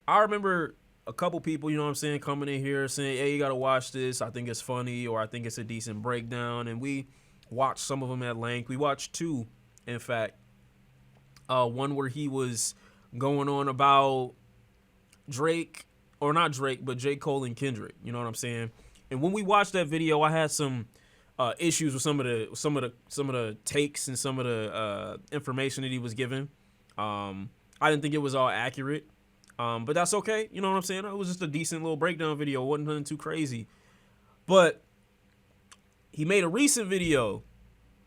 I remember a couple people, you know what I'm saying, coming in here saying, hey, you got to watch this. I think it's funny, or I think it's a decent breakdown. And we watched some of them at length. We watched two, in fact. One where he was going on about Drake, or not Drake, but J. Cole and Kendrick. You know what I'm saying? And when we watched that video, I had some issues with some of the takes and some of the information that he was giving. I didn't think it was all accurate. But that's okay. You know what I'm saying? It was just a decent little breakdown video. It wasn't nothing too crazy. But he made a recent video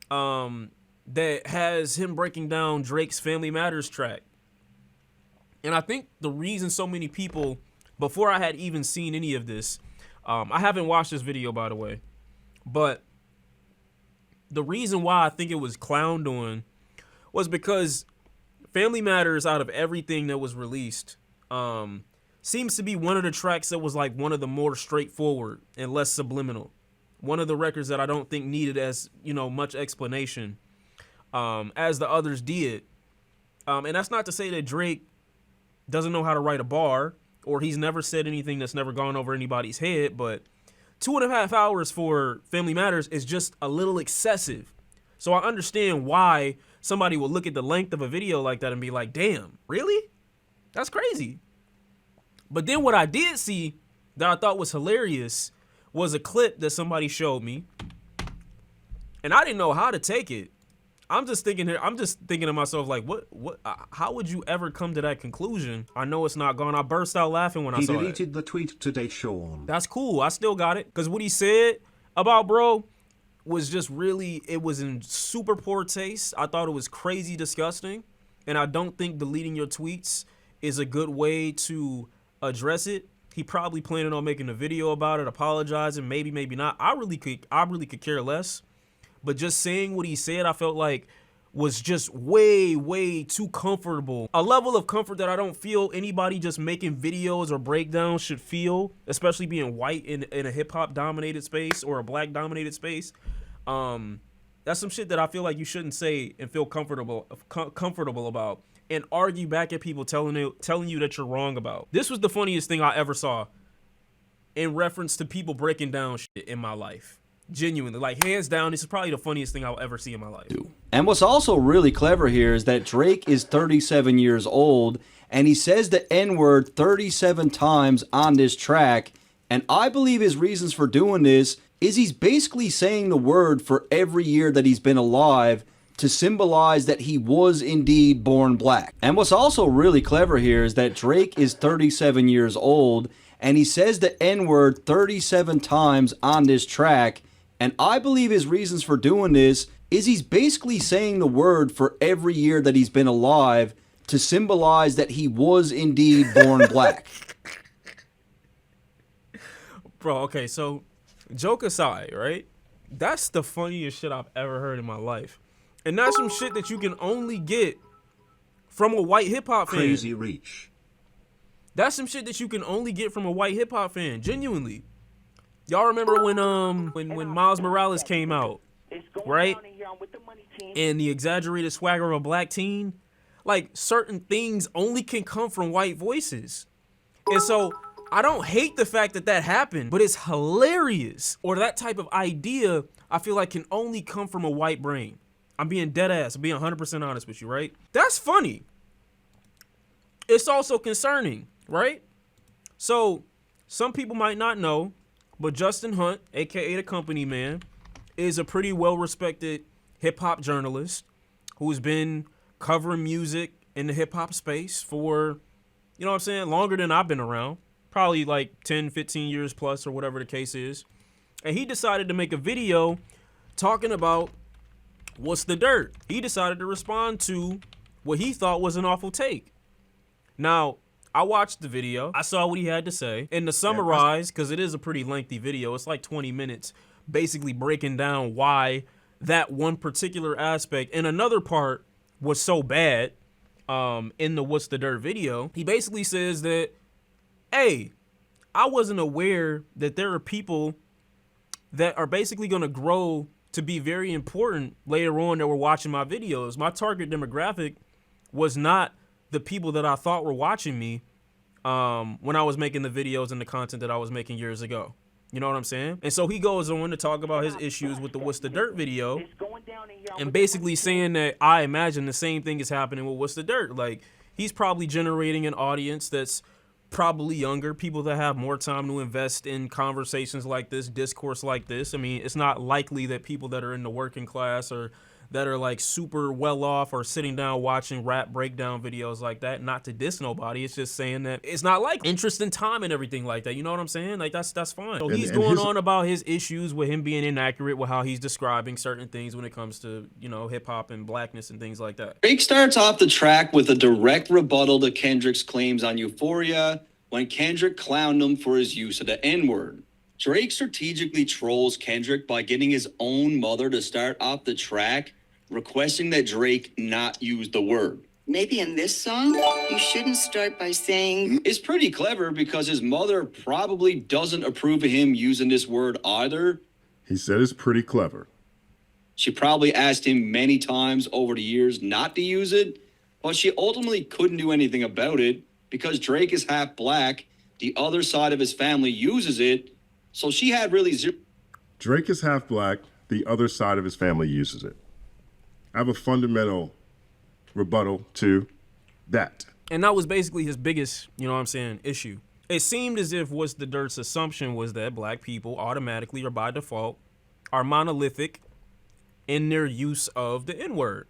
that has him breaking down Drake's Family Matters track. And I think the reason so many people, before I had even seen any of this, I haven't watched this video, by the way, but the reason why I think it was clowned on was because Family Matters, out of everything that was released, seems to be one of the tracks that was like one of the more straightforward and less subliminal. One of the records that I don't think needed as, much explanation as the others did. And that's not to say that Drake doesn't know how to write a bar, or he's never said anything that's never gone over anybody's head, but 2.5 hours for Family Matters is just a little excessive. So I understand why somebody will look at the length of a video like that and be like, damn, really? That's crazy. But then what I did see that I thought was hilarious was a clip that somebody showed me, and I didn't know how to take it. I'm just thinking to myself, like, what, how would you ever come to that conclusion? I know it's not gone. I burst out laughing when I saw it. He deleted the tweet today, Sean. That's cool. I still got it. Because what he said about bro was just really, it was in super poor taste. I thought it was crazy disgusting. And I don't think deleting your tweets is a good way to address it. He probably planning on making a video about it, apologizing, maybe not. I really could care less. But just saying what he said, I felt like was just way too comfortable. A level of comfort that I don't feel anybody just making videos or breakdowns should feel, especially being white in a hip hop dominated space or a black dominated space. That's some shit that I feel like you shouldn't say and feel comfortable about, and argue back at people telling you that you're wrong about. This was the funniest thing I ever saw in reference to people breaking down shit in my life. Genuinely, like, hands down, this is probably the funniest thing I'll ever see in my life. And what's also really clever here is that Drake is 37 years old, and he says the N-word 37 times on this track, and I believe his reasons for doing this is he's basically saying the word for every year that he's been alive to symbolize that he was indeed born black. And what's also really clever here is that Drake is 37 years old, and he says the N-word 37 times on this track, and I believe his reasons for doing this is he's basically saying the word for every year that he's been alive to symbolize that he was indeed born black. Bro, okay, so joke aside, right? That's the funniest shit I've ever heard in my life. And that's some shit that you can only get from a white hip-hop fan. Crazy reach. That's some shit that you can only get from a white hip-hop fan, genuinely. Y'all remember when Miles Morales came out, right? And the exaggerated swagger of a black teen? Like, certain things only can come from white voices. And so, I don't hate the fact that that happened, but it's hilarious. Or that type of idea, I feel like, can only come from a white brain. I'm being dead ass. I'm being 100% honest with you, right? That's funny. It's also concerning, right? So, some people might not know, but Justin Hunt, aka the Company Man, is a pretty well-respected hip-hop journalist who's been covering music in the hip-hop space for, you know what I'm saying, longer than I've been around. Probably like 10, 15 years plus, or whatever the case is. And he decided to make a video talking about what's the dirt. He decided to respond to what he thought was an awful take. Now, I watched the video. I saw what he had to say. And to summarize, because it is a pretty lengthy video, it's like 20 minutes, basically breaking down why that one particular aspect and another part was so bad in the What's the Dirt video. He basically says that, hey, I wasn't aware that there are people that are basically going to grow to be very important later on that were watching my videos. My target demographic was not the people that I thought were watching me. when I was making the videos and the content that I was making years ago. You know what I'm saying? And so he goes on to talk about his issues with the What's the Dirt video, and basically saying that I imagine the same thing is happening with What's the Dirt. Like, he's probably generating an audience that's probably younger, people that have more time to invest in conversations like this, discourse like this. I mean, it's not likely that people that are in the working class or that are like super well off or sitting down watching rap breakdown videos like that. Not to diss nobody, it's just saying that it's not like interest in time and everything like that. You know what I'm saying? Like, that's fine. So he's going on about his issues with him being inaccurate with how he's describing certain things when it comes to, you know, hip hop and blackness and things like that. Drake starts off the track with a direct rebuttal to Kendrick's claims on Euphoria when Kendrick clowned him for his use of the N-word. Drake strategically trolls Kendrick by getting his own mother to start off the track, requesting that Drake not use the word. Maybe in this song, you shouldn't start by saying... It's pretty clever because his mother probably doesn't approve of him using this word either. He said it's pretty clever. She probably asked him many times over the years not to use it, but she ultimately couldn't do anything about it because Drake is half black, the other side of his family uses it, so she had really zero... Drake is half black, the other side of his family uses it. I have a fundamental rebuttal to that. And that was basically his biggest, you know what I'm saying, issue. It seemed as if What's the Dirt's assumption was that black people automatically or by default are monolithic in their use of the N-word,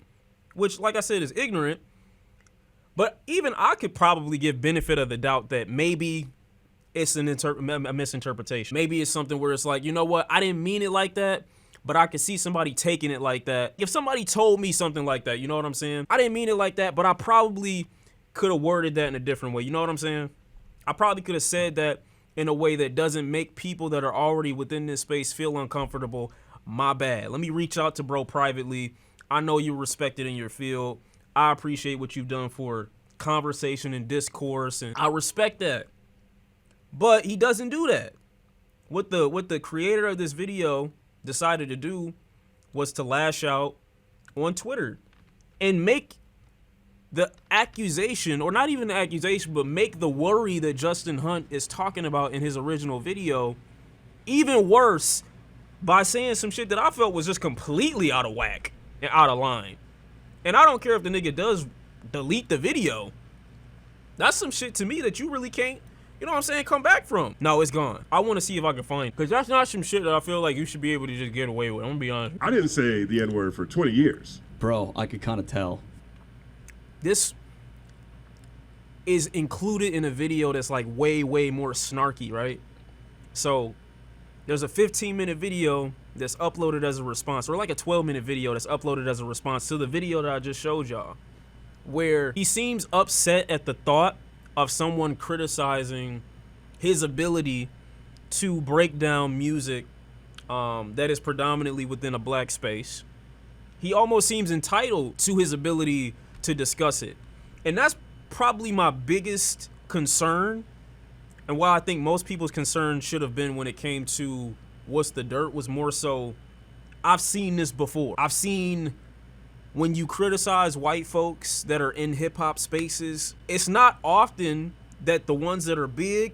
which, like I said, is ignorant. But even I could probably give benefit of the doubt that maybe it's a misinterpretation. Maybe it's something where it's like, you know what, I didn't mean it like that, but I could see somebody taking it like that. If somebody told me something like that, you know what I'm saying? I didn't mean it like that, but I probably could have worded that in a different way. You know what I'm saying? I probably could have said that in a way that doesn't make people that are already within this space feel uncomfortable. My bad. Let me reach out to bro privately. I know you're respected in your field. I appreciate what you've done for conversation and discourse, and I respect that. But he doesn't do that. What the creator of this video decided to do was to lash out on Twitter and make the accusation, or not even the accusation, but make the worry that Justin Hunt is talking about in his original video even worse by saying some shit that I felt was just completely out of whack and out of line. And I don't care if the nigga does delete the video. That's some shit to me that you really can't, you know what I'm saying, come back from. No, it's gone. I want to see if I can find it, because that's not some shit that I feel like you should be able to just get away with. I'm gonna be honest. I didn't say the N-word for 20 years. Bro, I could kind of tell. This is included in a video that's like way more snarky, right? So there's a 15-minute video that's uploaded as a response, or like a 12-minute video that's uploaded as a response to the video that I just showed y'all, where he seems upset at the thought of someone criticizing his ability to break down music that is predominantly within a black space. He almost seems entitled to his ability to discuss it. And that's probably my biggest concern, and why I think most people's concern should have been when it came to What's the Dirt was more so, I've seen this before. I've seen when you criticize white folks that are in hip hop spaces, it's not often that the ones that are big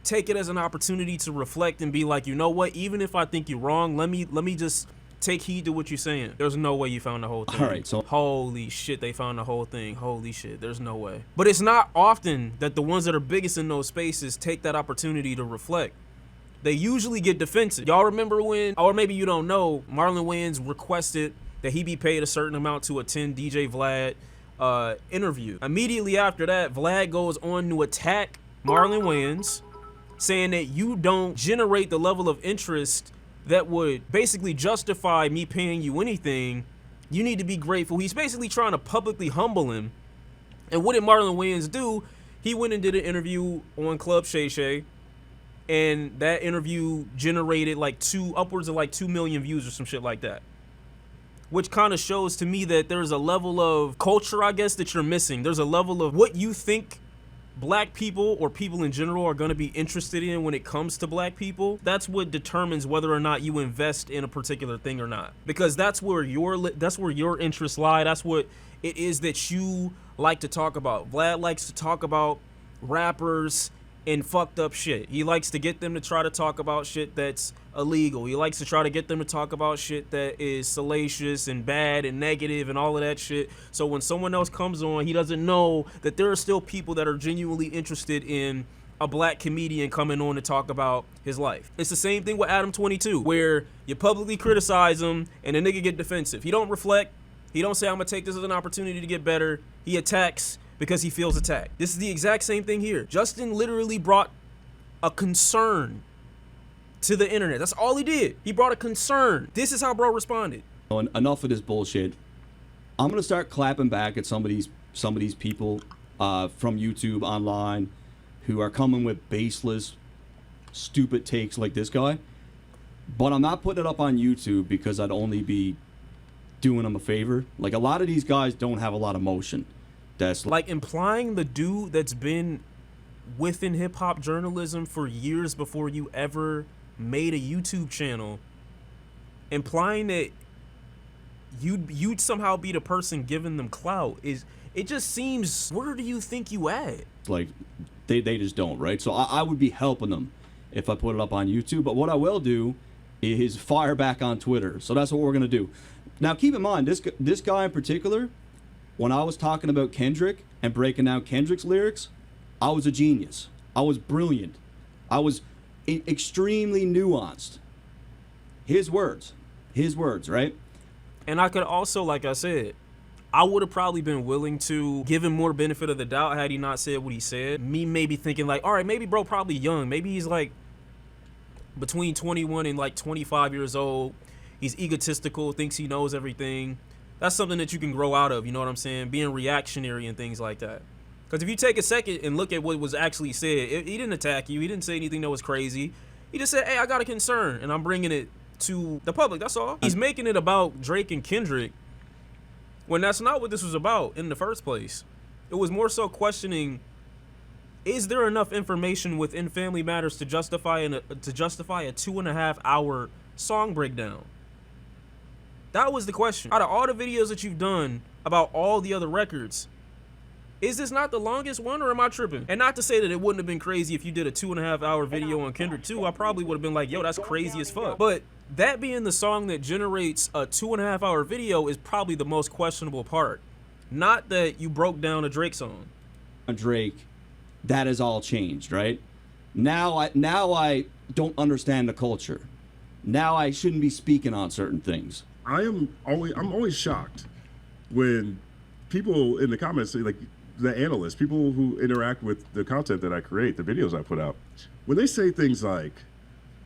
take it as an opportunity to reflect and be like, you know what, even if I think you're wrong, let me just take heed to what you're saying. There's no way you found the whole thing. All right, so holy shit, they found the whole thing. Holy shit, there's no way. But it's not often that the ones that are biggest in those spaces take that opportunity to reflect. They usually get defensive. Y'all remember when, or maybe you don't know, Marlon Wayans requested that he be paid a certain amount to attend DJ Vlad interview. Immediately after that, Vlad goes on to attack Marlon Wayans, saying that you don't generate the level of interest that would basically justify me paying you anything. You need to be grateful. He's basically trying to publicly humble him. And what did Marlon Wayans do? He went and did an interview on Club Shay Shay, and that interview generated like upwards of like 2 million views or some shit like that. Which kind of shows to me that there's a level of culture, I guess, that you're missing. There's a level of what you think black people or people in general are going to be interested in when it comes to black people. That's what determines whether or not you invest in a particular thing or not, because that's where your interests lie. That's what it is that you like to talk about. Vlad likes to talk about rappers and fucked up shit. He likes to get them to try to talk about shit that's illegal. He likes to try to get them to talk about shit that is salacious and bad and negative and all of that shit. So when someone else comes on, he doesn't know that there are still people that are genuinely interested in a black comedian coming on to talk about his life. It's the same thing with Adam 22, where you publicly criticize him and the nigga get defensive. He don't reflect. He don't say, I'm gonna take this as an opportunity to get better. He attacks because he feels attacked. This is the exact same thing here. Justin literally brought a concern to the internet. That's all he did. He brought a concern. This is how bro responded. Enough of this bullshit. I'm gonna start clapping back at some of these people from YouTube online who are coming with baseless, stupid takes like this guy. But I'm not putting it up on YouTube because I'd only be doing them a favor. Like, a lot of these guys don't have a lot of motion. That's like implying the dude that's been within hip-hop journalism for years before you ever made a YouTube channel, implying that you'd somehow be the person giving them clout, it just seems, where do you think you at? like they just don't, right? So I would be helping them if I put it up on YouTube. But what I will do is fire back on Twitter. So that's what we're gonna do. Now keep in mind, this guy in particular, when I was talking about Kendrick and breaking down Kendrick's lyrics, I was a genius. I was brilliant. I was extremely nuanced. His words, right? And I could also, like I said, I would have probably been willing to give him more benefit of the doubt had he not said what he said. Me maybe thinking like, all right, maybe bro probably young. Maybe he's like between 21 and like 25 years old. He's egotistical, thinks he knows everything. That's something that you can grow out of, you know what I'm saying? Being reactionary and things like that. Because if you take a second and look at what was actually said, he didn't attack you. He didn't say anything that was crazy. He just said, hey, I got a concern, and I'm bringing it to the public. That's all. He's making it about Drake and Kendrick when that's not what this was about in the first place. It was more so questioning, is there enough information within Family Matters to justify a 2.5 hour song breakdown? That was the question. Out of all the videos that you've done about all the other records, is this not the longest one, or am I tripping? And not to say that it wouldn't have been crazy if you did a 2.5 hour video on Kendrick too. I probably would have been like, yo, that's crazy as fuck. But that being the song that generates a 2.5 hour video is probably the most questionable part. Not that you broke down a Drake song. Drake, that has all changed, right? Now I don't understand the culture. Now I shouldn't be speaking on certain things. I'm always shocked when people in the comments say, like the analysts, people who interact with the content that I create, the videos I put out, when they say things like,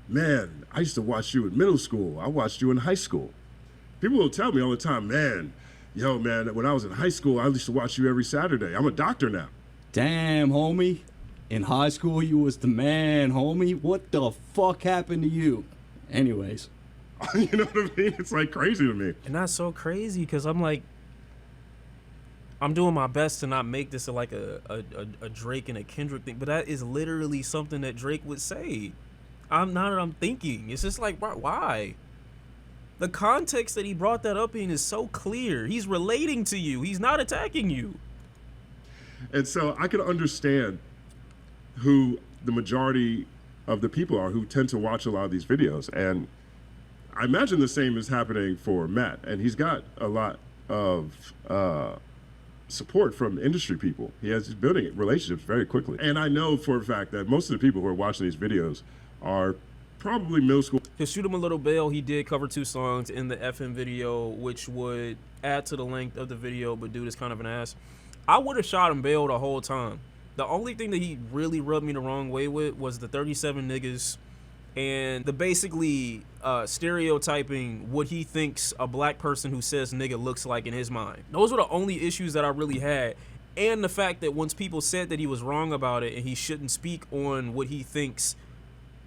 man, I used to watch you in middle school, I watched you in high school. People will tell me all the time, man, when I was in high school, I used to watch you every Saturday. I'm a doctor now. Damn, homie. In high school, you was the man, homie. What the fuck happened to you? Anyways. You know what I mean? It's like crazy to me. And that's so crazy because I'm like, I'm doing my best to not make this like a Drake and a Kendrick thing, but that is literally something that Drake would say. I'm thinking. It's just like, why? The context that he brought that up in is so clear. He's relating to you. He's not attacking you. And so I can understand who the majority of the people are who tend to watch a lot of these videos. And I imagine the same is happening for Matt. And he's got a lot of support from industry people. He's building relationships very quickly. And I know for a fact that most of the people who are watching these videos are probably middle school. To shoot him a little bail, he did cover 2 songs in the FM video, which would add to the length of the video, but dude is kind of an ass. I would have shot him bail the whole time. The only thing that he really rubbed me the wrong way with was the 37 niggas and the basically stereotyping what he thinks a black person who says nigga looks like in his mind. Those were the only issues that I really had. And the fact that once people said that he was wrong about it and he shouldn't speak on what he thinks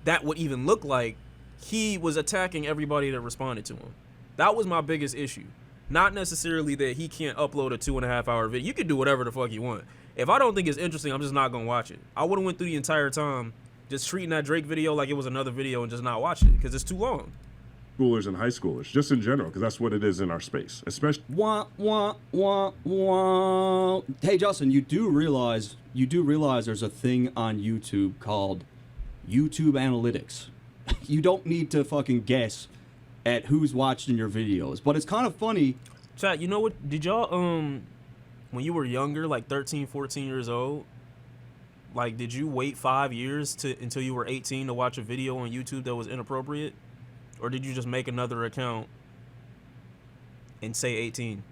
that would even look like, he was attacking everybody that responded to him. That was my biggest issue. Not necessarily that he can't upload a 2.5 hour video. You can do whatever the fuck you want. If I don't think it's interesting, I'm just not gonna watch it. I would have went through the entire time just treating that Drake video like it was another video and just not watching it because it's too long. schoolers and high schoolers, just in general, because that's what it is in our space, especially. Wah, wah, wah, wah. Hey, Justin, you do realize there's a thing on YouTube called YouTube Analytics. You don't need to fucking guess at who's watching your videos, but it's kind of funny. Chat, you know what? Did y'all, when you were younger, like 13, 14 years old, like, did you wait 5 years until you were 18 to watch a video on YouTube that was inappropriate? Or did you just make another account and say 18,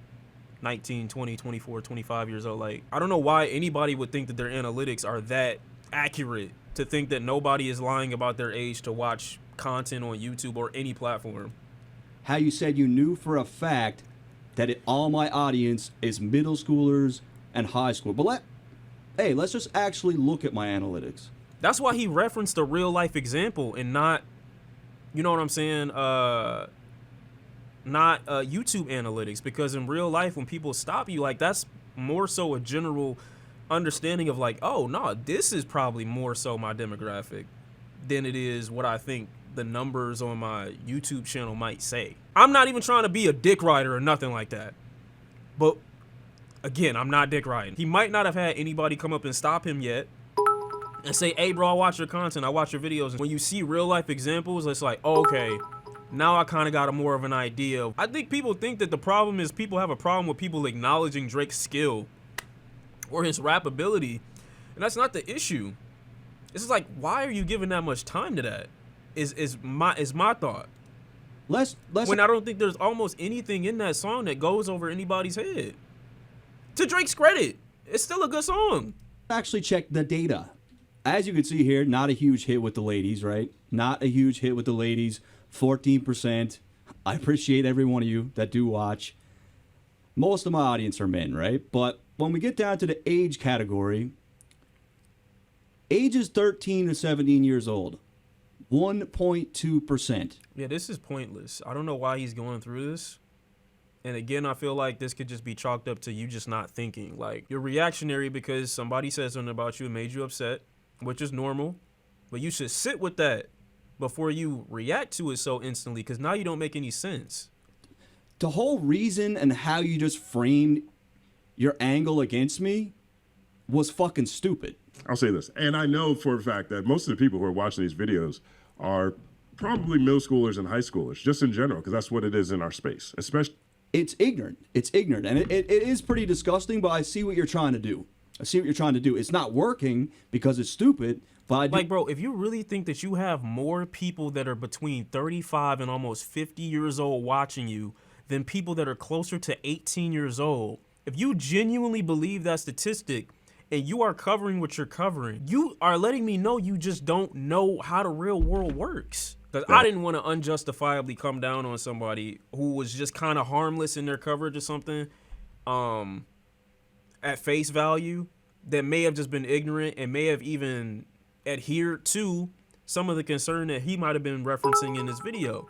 19, 20, 24, 25 years old? Like, I don't know why anybody would think that their analytics are that accurate to think that nobody is lying about their age to watch content on YouTube or any platform. How you said you knew for a fact that all my audience is middle schoolers and high school. But let's just actually look at my analytics. That's why he referenced a real life example and not, you know what I'm saying, not YouTube analytics, because in real life when people stop you, like, that's more so a general understanding of like, oh no, this is probably more so my demographic than it is what I think the numbers on my YouTube channel might say. I'm not even trying to be a dick rider or nothing like that, but again, I'm not dick riding. He might not have had anybody come up and stop him yet and say, hey bro, I watch your content, I watch your videos. And when you see real life examples, it's like, okay, now I kind of got a more of an idea. I think people think that the problem is people have a problem with people acknowledging Drake's skill or his rap ability, and that's not the issue. It's just like, why are you giving that much time to that? Is my thought. When I don't think there's almost anything in that song that goes over anybody's head. To Drake's credit, it's still a good song. Actually check the data. As you can see here, not a huge hit with the ladies, right? Not a huge hit with the ladies. 14%. I appreciate every one of you that do watch. Most of my audience are men, right? But when we get down to the age category, ages 13 to 17 years old, 1.2%. Yeah, this is pointless. I don't know why he's going through this. And again, I feel like this could just be chalked up to you just not thinking. Like, you're reactionary because somebody said something about you and made you upset, which is normal. But you should sit with that before you react to it so instantly, because now you don't make any sense. The whole reason and how you just framed your angle against me was fucking stupid. I'll say this, and I know for a fact that most of the people who are watching these videos are probably middle schoolers and high schoolers, just in general, because that's what it is in our space, especially. It's ignorant. It's ignorant, and it is pretty disgusting, but I see what you're trying to do. It's not working because it's stupid, but I do. Like, bro, if you really think that you have more people that are between 35 and almost 50 years old watching you than people that are closer to 18 years old, if you genuinely believe that statistic and you are covering what you're covering, you are letting me know you just don't know how the real world works. Because I didn't want to unjustifiably come down on somebody who was just kind of harmless in their coverage or something at face value, that may have just been ignorant and may have even adhered to some of the concern that he might have been referencing in his video.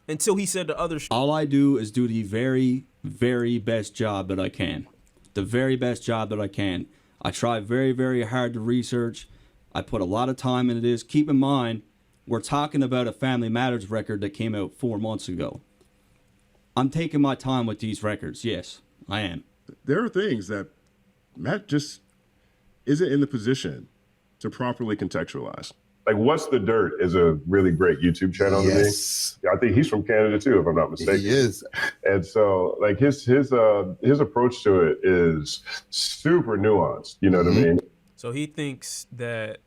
Until he said the other all I do is do the very, very best job that I can. The very best job that I can. I try very, very hard to research. I put a lot of time into this. Keep in mind, we're talking about a Family Matters record that came out 4 months ago. I'm taking my time with these records. Yes, I am. There are things that Matt just isn't in the position to properly contextualize. Like, What's the Dirt is a really great YouTube channel to me. I think he's from Canada too, if I'm not mistaken. He is. And so, like, his approach to it is super nuanced. You know what I mean? So he thinks that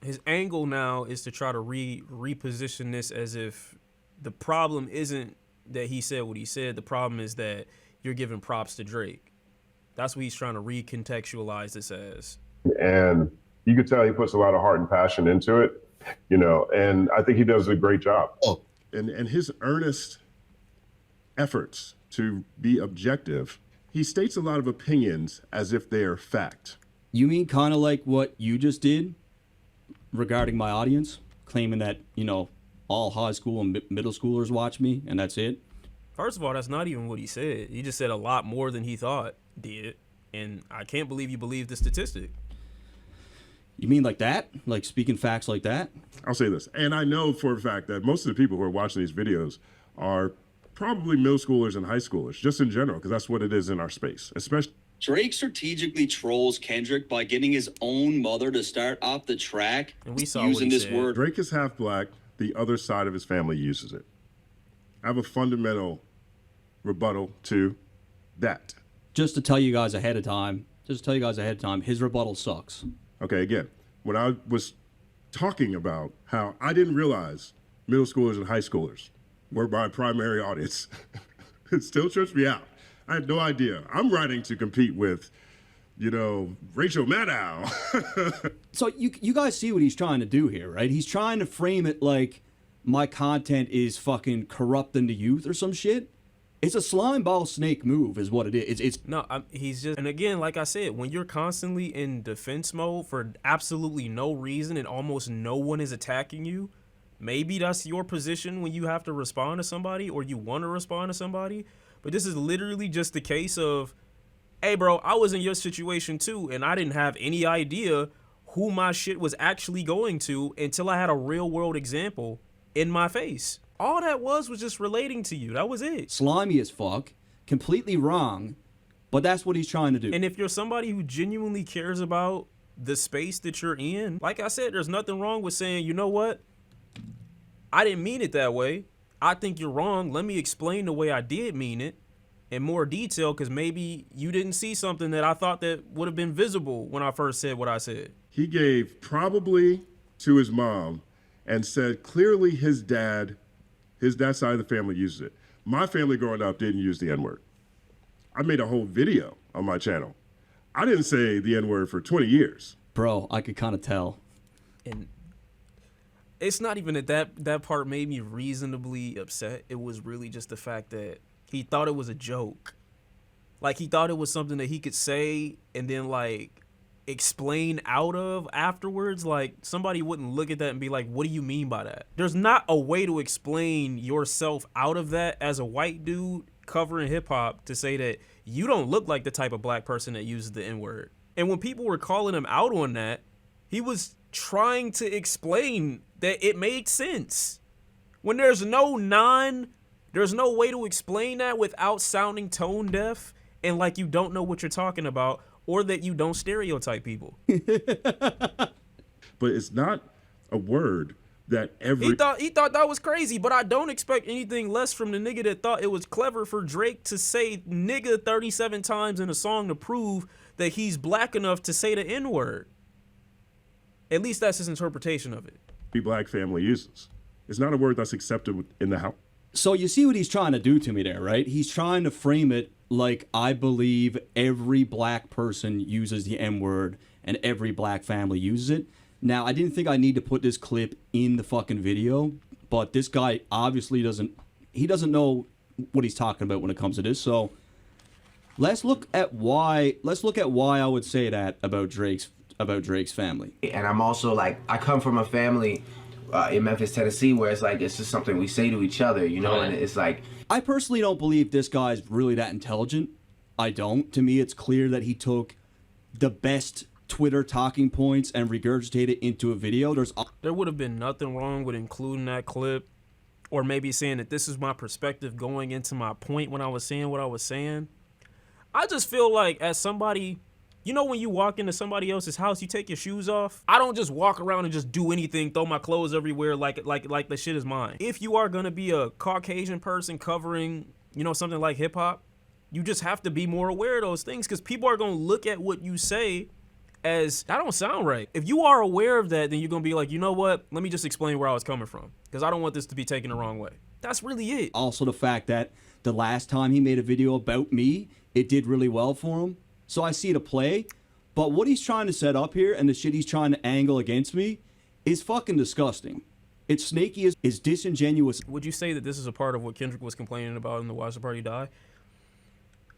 his angle now is to try to reposition this as if the problem isn't that he said what he said. The problem is that you're giving props to Drake. That's what he's trying to recontextualize this as. And you could tell he puts a lot of heart and passion into it, you know, and I think he does a great job. Oh, And his earnest efforts to be objective, he states a lot of opinions as if they are fact. You mean kind of like what you just did regarding my audience, claiming that, you know, all high school and middle schoolers watch me and that's it? First of all, that's not even what he said. He just said a lot more than he thought did. And I can't believe you believe the statistic. You mean like that? Like speaking facts like that? I'll say this, and I know for a fact that most of the people who are watching these videos are probably middle schoolers and high schoolers, just in general, because that's what it is in our space, especially. Drake strategically trolls Kendrick by getting his own mother to start off the track And we saw using what he this said. word. Drake is half black. The other side of his family uses it. I have a fundamental rebuttal to that. Just to tell you guys ahead of time, his rebuttal sucks. Okay, again, when I was talking about how I didn't realize middle schoolers and high schoolers were my primary audience, it still trips me out. I had no idea. I'm writing to compete with, Rachel Maddow. So you guys see what he's trying to do here, right? He's trying to frame it like my content is fucking corrupting the youth or some shit. It's a slime ball snake move is what it is. He's just, and again, like I said, when you're constantly in defense mode for absolutely no reason and almost no one is attacking you, maybe that's your position when you have to respond to somebody or you want to respond to somebody. But this is literally just the case of, hey, bro, I was in your situation too, and I didn't have any idea who my shit was actually going to until I had a real world example in my face. All that was just relating to you. That was it. Slimy as fuck, completely wrong, but that's what he's trying to do. And if you're somebody who genuinely cares about the space that you're in, like I said, there's nothing wrong with saying, you know what? I didn't mean it that way. I think you're wrong. Let me explain the way I did mean it in more detail, because maybe you didn't see something that I thought that would have been visible when I first said what I said. He gave probably to his mom and said clearly his dad side of the family uses it. My family growing up didn't use the N-word. I made a whole video on my channel. I didn't say the N-word for 20 years. Bro, I could kind of tell. And it's not even that part made me reasonably upset. It was really just the fact that he thought it was a joke. Like, he thought it was something that he could say and then, like, explain out of afterwards. Like, somebody wouldn't look at that and be like, what do you mean by that? There's not a way to explain yourself out of that as a white dude covering hip-hop to say that you don't look like the type of black person that uses the N-word. And when people were calling him out on that, he was trying to explain that it made sense. When there's no way to explain that without sounding tone deaf and like you don't know what you're talking about, or that you don't stereotype people. But it's not a word that He thought that was crazy, but I don't expect anything less from the nigga that thought it was clever for Drake to say nigga 37 times in a song to prove that he's black enough to say the N-word. At least that's his interpretation of it. black family uses. It's not a word that's accepted in the house. So you see what he's trying to do to me there, right? He's trying to frame it like I believe every black person uses the N-word and every black family uses it. Now, I didn't think I need to put this clip in the fucking video, but this guy obviously doesn't know what he's talking about when it comes to this. So let's look at why I would say that about Drake's family. And I'm also like, I come from a family in Memphis, Tennessee, where it's like, it's just something we say to each other, you know, and it's like. I personally don't believe this guy's really that intelligent. I don't. To me, it's clear that he took the best Twitter talking points and regurgitated it into a video. There would have been nothing wrong with including that clip, or maybe saying that this is my perspective going into my point when I was saying what I was saying. I just feel like, as somebody, you know, when you walk into somebody else's house, you take your shoes off. I don't just walk around and just do anything, throw my clothes everywhere like the shit is mine. If you are gonna be a Caucasian person covering, you know, something like hip hop, you just have to be more aware of those things, because people are gonna look at what you say as, that don't sound right. If you are aware of that, then you're gonna be like, you know what? Let me just explain where I was coming from, because I don't want this to be taken the wrong way. That's really it. Also, the fact that the last time he made a video about me, it did really well for him. So I see the play, but what he's trying to set up here and the shit he's trying to angle against me is fucking disgusting. It's snaky, it's disingenuous. Would you say that this is a part of what Kendrick was complaining about in the Watch the Party Die?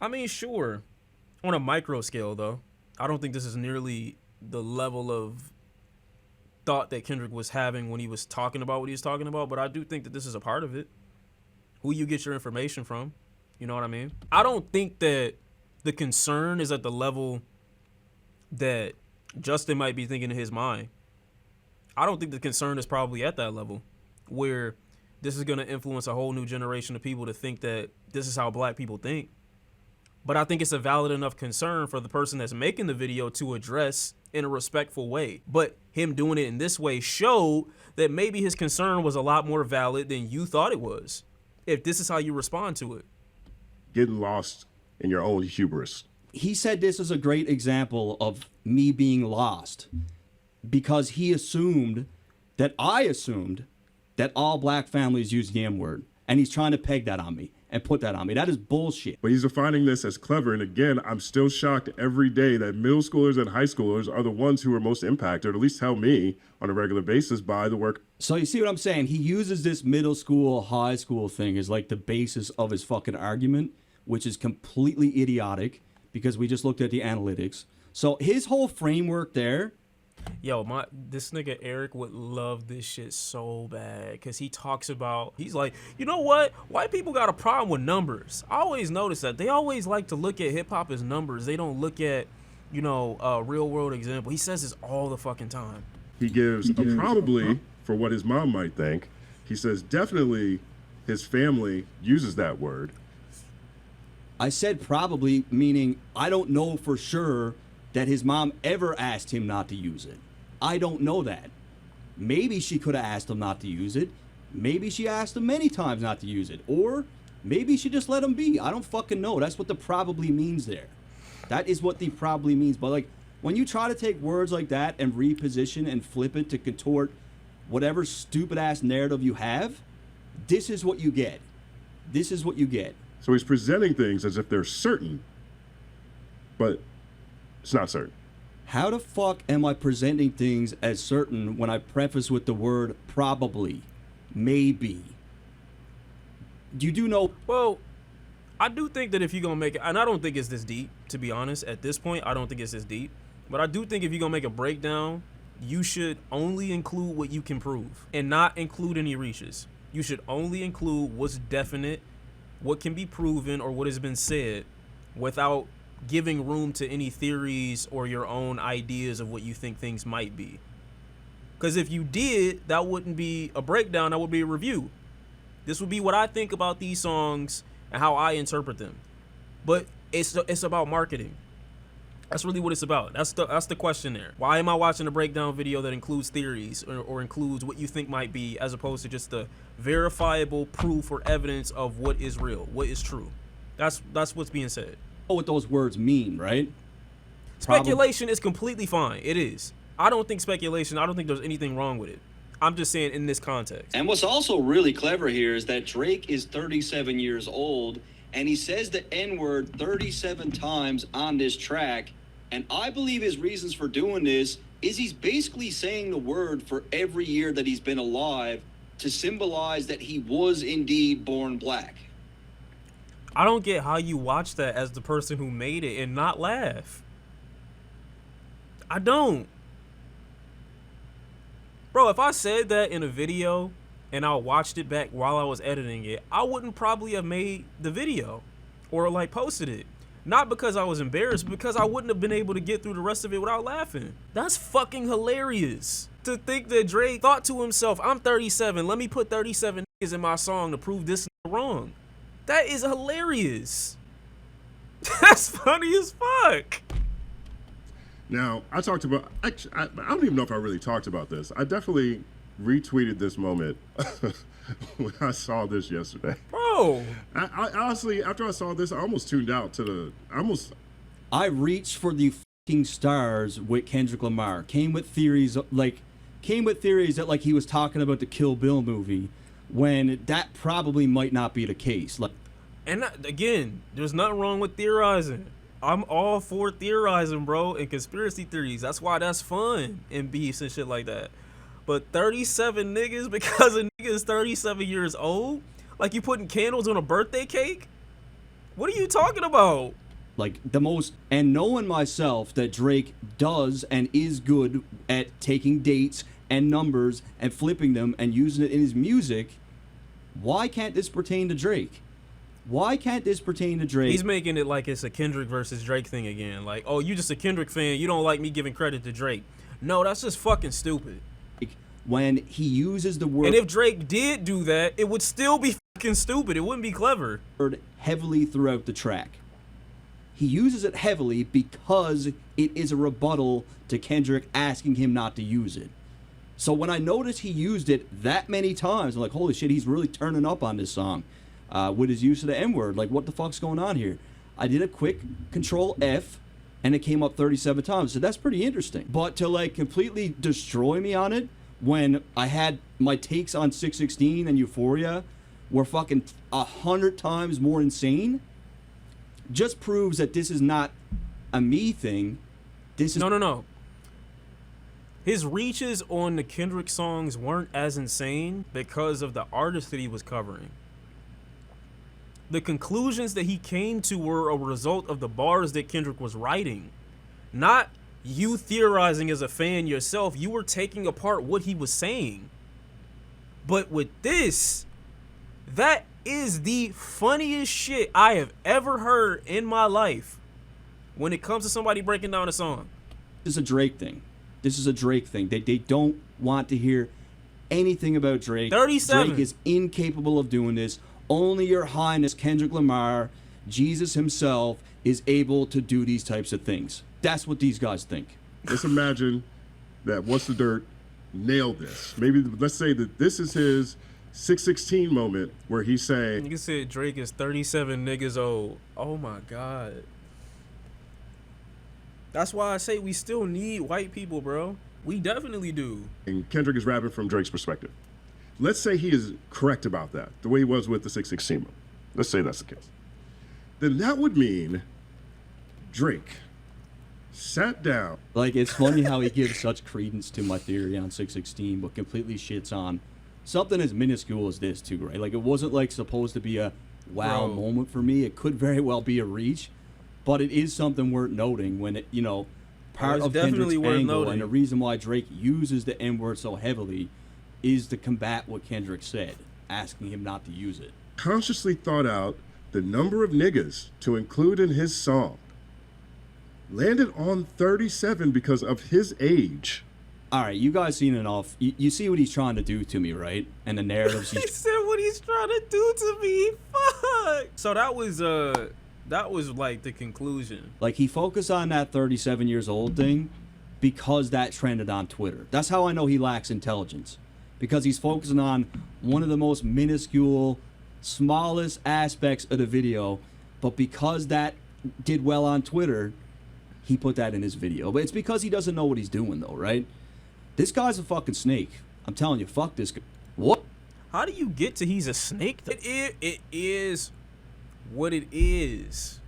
I mean, sure. On a micro scale, though. I don't think this is nearly the level of thought that Kendrick was having when he was talking about what he was talking about, but I do think that this is a part of it. Who you get your information from. You know what I mean? I don't think that the concern is at the level that Justin might be thinking in his mind. I don't think the concern is probably at that level where this is going to influence a whole new generation of people to think that this is how black people think. But I think it's a valid enough concern for the person that's making the video to address in a respectful way. But him doing it in this way showed that maybe his concern was a lot more valid than you thought it was, if this is how you respond to it. Getting lost in your own hubris. He said this is a great example of me being lost because he assumed that I assumed that all black families use the N-word, and he's trying to peg that on me and put that on me. That is bullshit. But he's defining this as clever. And again, I'm still shocked every day that middle schoolers and high schoolers are the ones who are most impacted, or at least tell me on a regular basis, by the work. So you see what I'm saying? He uses this middle school, high school thing as like the basis of his fucking argument, which is completely idiotic because we just looked at the analytics. So his whole framework there. Yo, this nigga Eric would love this shit so bad because he talks about, he's like, you know what? White people got a problem with numbers. I always notice that. They always like to look at hip hop as numbers. They don't look at, you know, a real world example. He says this all the fucking time. He gives a probably for what his mom might think. He says definitely his family uses that word. I said probably, meaning I don't know for sure that his mom ever asked him not to use it. I don't know that. Maybe she could have asked him not to use it. Maybe she asked him many times not to use it. Or maybe she just let him be. I don't fucking know. That's what the probably means there. That is what the probably means. But like, when you try to take words like that and reposition and flip it to contort whatever stupid ass narrative you have, this is what you get. This is what you get. So he's presenting things as if they're certain, but it's not certain. How the fuck am I presenting things as certain when I preface with the word probably, maybe? You do know. Well, I do think that if you're going to make it, and I don't think it's this deep, to be honest. At this point, I don't think it's this deep. But I do think if you're going to make a breakdown, you should only include what you can prove and not include any reaches. You should only include what's definite, what can be proven, or what has been said without giving room to any theories or your own ideas of what you think things might be. Because if you did, that wouldn't be a breakdown, that would be a review. This would be what I think about these songs and how I interpret them. But it's about marketing. That's really what it's about. That's the question there. Why am I watching a breakdown video that includes theories or includes what you think might be, as opposed to just the verifiable proof or evidence of what is real, what is true? That's what's being said. What those words mean, right? Speculation is completely fine. It is. I don't think there's anything wrong with it. I'm just saying in this context. And what's also really clever here is that Drake is 37 years old and he says the N-word 37 times on this track. And I believe his reasons for doing this is he's basically saying the word for every year that he's been alive to symbolize that he was indeed born black. I don't get how you watch that as the person who made it and not laugh. I don't. Bro, if I said that in a video and I watched it back while I was editing it, I wouldn't probably have made the video or like posted it. Not because I was embarrassed, because I wouldn't have been able to get through the rest of it without laughing. That's fucking hilarious. To think that Drake thought to himself, I'm 37, let me put 37 niggas in my song to prove this wrong. That is hilarious. That's funny as fuck. Now, I talked about, actually, I don't even know if I really talked about this. I definitely retweeted this moment when I saw this yesterday. Bro. I honestly, after I saw this, I almost tuned out I reached for the fucking stars with Kendrick Lamar. Came with theories that like he was talking about the Kill Bill movie, when that probably might not be the case. Like, and again, there's nothing wrong with theorizing. I'm all for theorizing, bro, and conspiracy theories. That's why that's fun and beefs and shit like that. But 37 niggas because a nigga is 37 years old? Like you putting candles on a birthday cake? What are you talking about? Like the most, and knowing myself that Drake does and is good at taking dates and numbers and flipping them and using it in his music, why can't this pertain to Drake? Why can't this pertain to Drake? He's making it like it's a Kendrick versus Drake thing again. Like, oh, you just a Kendrick fan. You don't like me giving credit to Drake. No, that's just fucking stupid. When he uses the word, And if Drake did do that, it would still be fucking stupid. It wouldn't be clever. heavily throughout the track. He uses it heavily because it is a rebuttal to Kendrick asking him not to use it. So when I noticed he used it that many times, I'm like, holy shit, he's really turning up on this song with his use of the N-word. Like, what the fuck's going on here? I did a quick Control F, and it came up 37 times. So that's pretty interesting. But to, like, completely destroy me on it, when I had my takes on 616 and Euphoria were fucking 100 times more insane, just proves that this is not a me thing. This is No. His reaches on the Kendrick songs weren't as insane because of the artist that he was covering. The conclusions that he came to were a result of the bars that Kendrick was writing. Not you theorizing as a fan yourself. You were taking apart what he was saying. But with this, that is the funniest shit I have ever heard in my life when it comes to somebody breaking down a song. This is a Drake thing. This is a Drake thing. They don't want to hear anything about Drake. 37. Drake is incapable of doing this. Only Your Highness Kendrick Lamar, Jesus himself, is able to do these types of things. That's what these guys think. Let's imagine that What's the Dirt nailed this. Maybe let's say that this is his 616 moment where he's saying, You said Drake is 37 niggas old. Oh my God. That's why I say we still need white people, bro. We definitely do. and Kendrick is rapping from Drake's perspective. Let's say he is correct about that, the way he was with the 616 moment. Let's say that's the case. Then that would mean Drake sat down. Like, it's funny how he gives such credence to my theory on 616, but completely shits on something as minuscule as this too, right? Like, it wasn't like supposed to be a wow Bro. moment for me. It could very well be a reach, but it is something worth noting when it, part it's of definitely Kendrick's worth angle noting. and the reason why Drake uses the N-word so heavily is to combat what Kendrick said, asking him not to use it. Consciously thought out the number of niggas to include in his song. Landed on 37 because of his age. All right, you guys seen enough. You see what he's trying to do to me, right? And the narratives He he's said what he's trying to do to me. Fuck. So that was like the conclusion. like, he focused on that 37 years old thing because that trended on Twitter. That's how I know he lacks intelligence, because he's focusing on one of the most minuscule, smallest aspects of the video, but because that did well on Twitter, he put that in his video. But it's because he doesn't know what he's doing, though, right? This guy's a fucking snake. I'm telling you, fuck this guy. What? How do you get to he's a snake? It is what it is.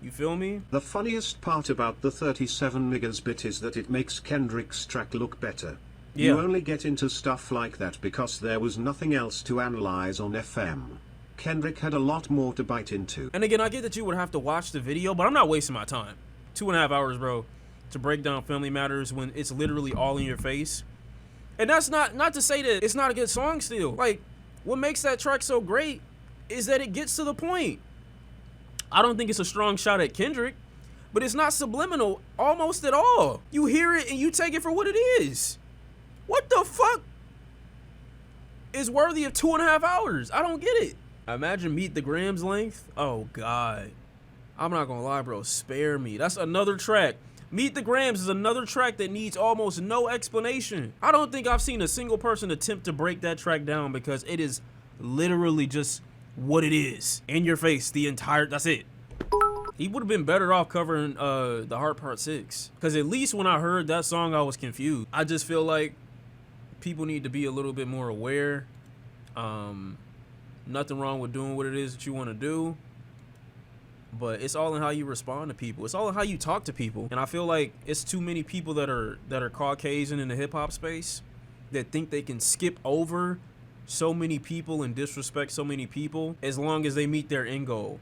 You feel me? The funniest part about the 37 niggas bit is that it makes Kendrick's track look better. Yeah. You only get into stuff like that because there was nothing else to analyze on FM. Kendrick had a lot more to bite into. And again, I get that you would have to watch the video, but I'm not wasting my time. 2.5 hours, bro, to break down Family Matters when it's literally all in your face. And that's not to say that it's not a good song still. Like, what makes that track so great is that it gets to the point. I don't think it's a strong shot at Kendrick, but it's not subliminal almost at all. You hear it and you take it for what it is. What the fuck is worthy of 2.5 hours? I don't get it. Imagine Meet the Grams length. Oh, God. I'm not gonna lie, bro. Spare me. That's another track. Meet the Grams is another track that needs almost no explanation. I don't think I've seen a single person attempt to break that track down because it is literally just what it is. In your face, the entire, that's it. He would have been better off covering the Heart Part 6. Because at least when I heard that song, I was confused. I just feel like people need to be a little bit more aware. Nothing wrong with doing what it is that you want to do. But it's all in how you respond to people. It's all in how you talk to people. And I feel like it's too many people that are Caucasian in the hip hop space that think they can skip over so many people and disrespect so many people as long as they meet their end goal.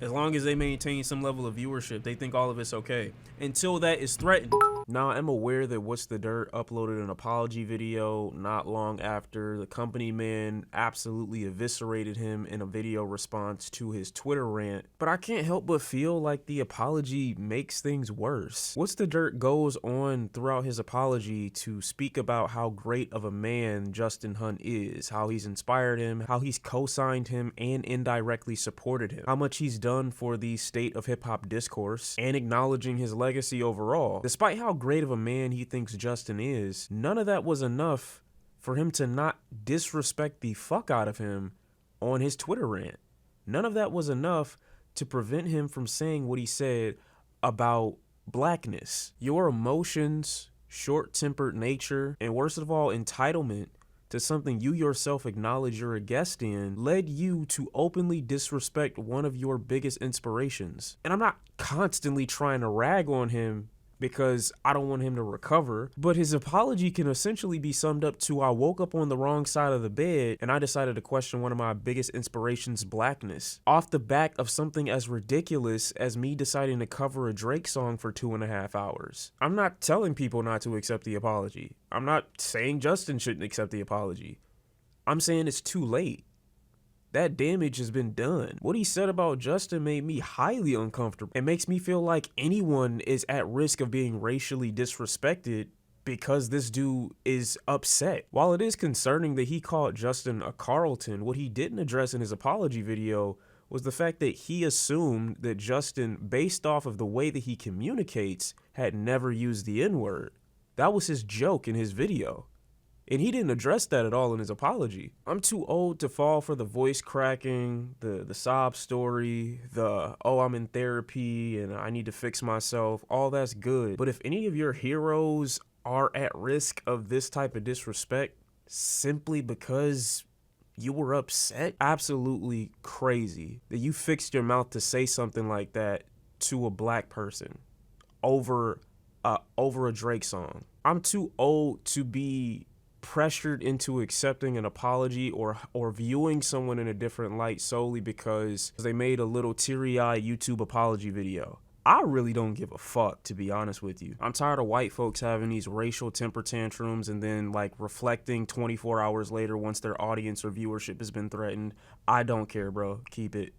As long as they maintain some level of viewership, they think all of it's okay. Until that is threatened. Now, I'm aware that What's the Dirt uploaded an apology video not long after the company man absolutely eviscerated him in a video response to his Twitter rant, but I can't help but feel like the apology makes things worse. What's the Dirt goes on throughout his apology to speak about how great of a man Justin Hunt is, how he's inspired him, how he's co-signed him and indirectly supported him, how much he's done for the state of hip-hop discourse, and acknowledging his legacy overall. Despite how great of a man he thinks Justin is, none of that was enough for him to not disrespect the fuck out of him on his Twitter rant. None of that was enough to prevent him from saying what he said about blackness. Your emotions, short-tempered nature, and worst of all, entitlement to something you yourself acknowledge you're a guest in led you to openly disrespect one of your biggest inspirations. And I'm not constantly trying to rag on him because I don't want him to recover, but his apology can essentially be summed up to: I woke up on the wrong side of the bed and I decided to question one of my biggest inspirations' blackness, off the back of something as ridiculous as me deciding to cover a Drake song for 2.5 hours. I'm not telling people not to accept the apology. I'm not saying Justin shouldn't accept the apology. I'm saying it's too late. That damage has been done. What he said about Justin made me highly uncomfortable. It makes me feel like anyone is at risk of being racially disrespected because this dude is upset. While it is concerning that he called Justin a Carlton, what he didn't address in his apology video was the fact that he assumed that Justin, based off of the way that he communicates, had never used the N-word. That was his joke in his video. And he didn't address that at all in his apology. I'm too old to fall for the voice cracking, the sob story, oh, I'm in therapy and I need to fix myself. All that's good. But if any of your heroes are at risk of this type of disrespect simply because you were upset, absolutely crazy that you fixed your mouth to say something like that to a black person over a Drake song. I'm too old to be pressured into accepting an apology or viewing someone in a different light solely because they made a little teary-eyed YouTube apology video. I really don't give a fuck, to be honest with you. I'm tired of white folks having these racial temper tantrums and then like reflecting 24 hours later once their audience or viewership has been threatened. I don't care, bro. Keep it.